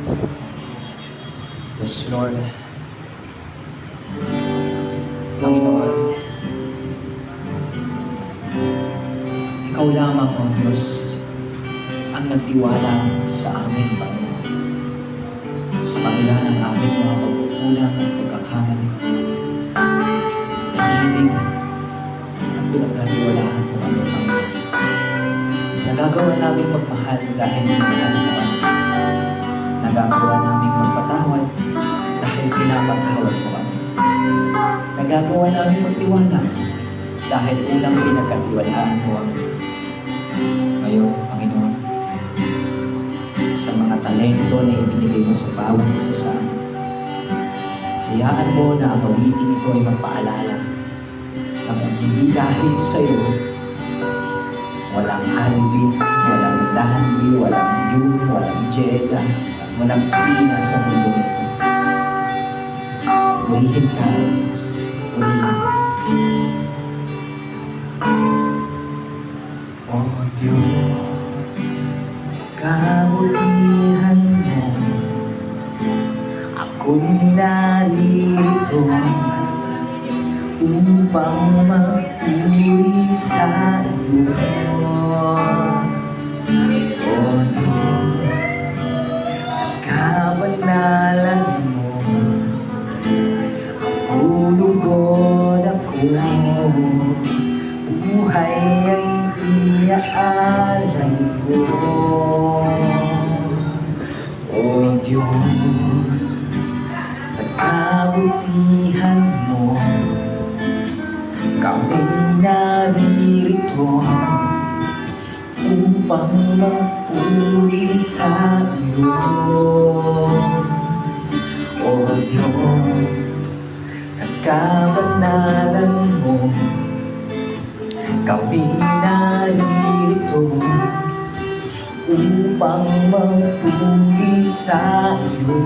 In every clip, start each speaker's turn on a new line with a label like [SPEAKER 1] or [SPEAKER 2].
[SPEAKER 1] Yes, Lord. Panginoon, Ikaw lamang, O Diyos, ang nagtiwala sa amin, Panginoon. Sa kabila ng aming mga pagkukulang at pagkakamali, pag-ibig ang pinagkatiwalaan mo kami, Panginoon. Nagagawa namin magmahal dahil minahal mo kami. Nagagawa namin magpatawad dahil pinapatawad mo kami. Nagagawa namin magtiwala dahil unang pinagkatiwalaan mo kami. Ngayon, Panginoon, sa mga talento na ibinigay mo sa bawat isa sa amin, hayaan mo na ang awitin ito ay magpaalala na kung hindi dahil sa iyo, walang Alvin, walang Dandy, walang June, walang Jeda, walang Tina sa mundo nito. Purihin ka, purihin. O Diyos, kabutihan mo, ako'y narito upang magpuri sa iyo. O Diyos, sa kabanalan mo, ang lugod ako, buhay ay iaalay ko. O Diyos, sa kabutihan mo, kami naririto upang magpuri sa iyo. O Diyos, sa kabanalan mo, kami naririto upang magpuri sa iyo.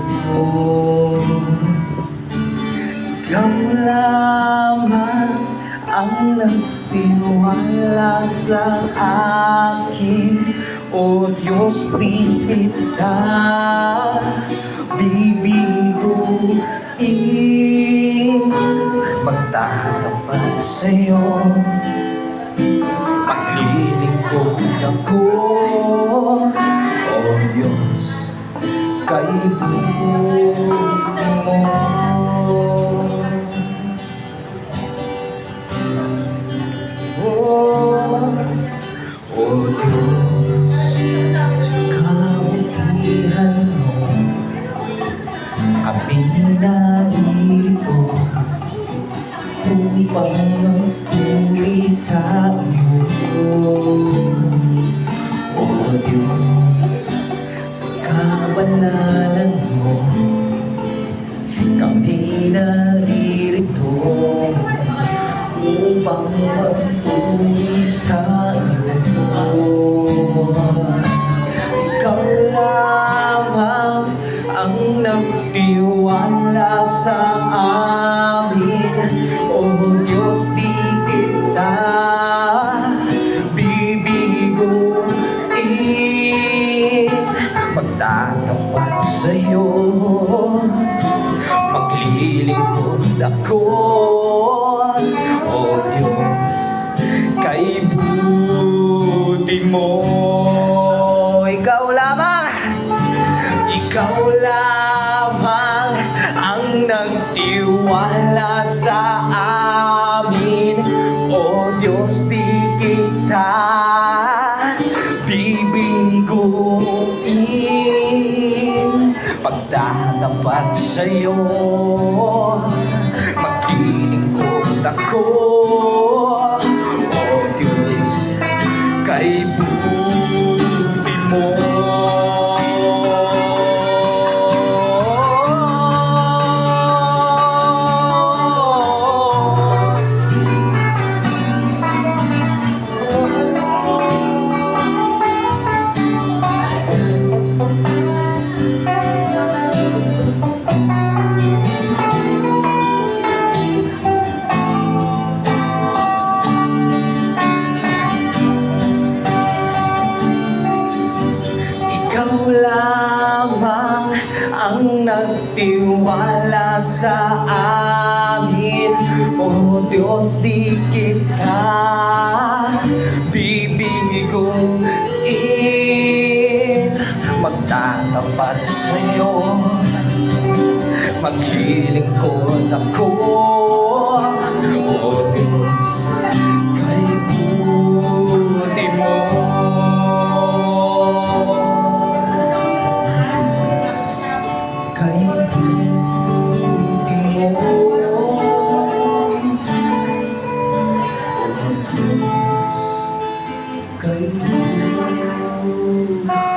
[SPEAKER 1] Ikaw lamang ang nagtiwala sa akin. O Diyos, di kita bibiguin. Magtatapat sa'yo, paglilingkod ako. O Diyos, kay buti mo. O Diyos, sa kabutihan mo, kami narito upang magpuri sa iyo. O Diyos, sa kabanalan mo, kami naririto upang magpuri sa iyo. Ikaw lamang ang nagtiwala sa amin. O Diyos, di kita bibiguin. Magtatapat sa'yo, maglilingkod ako. O Diyos, kay buti mo. Ikaw lamang ang nagtiwala sa amin. O Diyos, di kita bibiguin. Pagtatapat sa'yo, maglilingkod ako. O Diyos, kay buti mo. ang nagtiwala sa amin. O Diyos, di kita bibiguin. Magtatapat sa'yo, maglilingkod ako. O Diyos, kay buti mo. Kay buti mo. O Diyos, kay buti mo.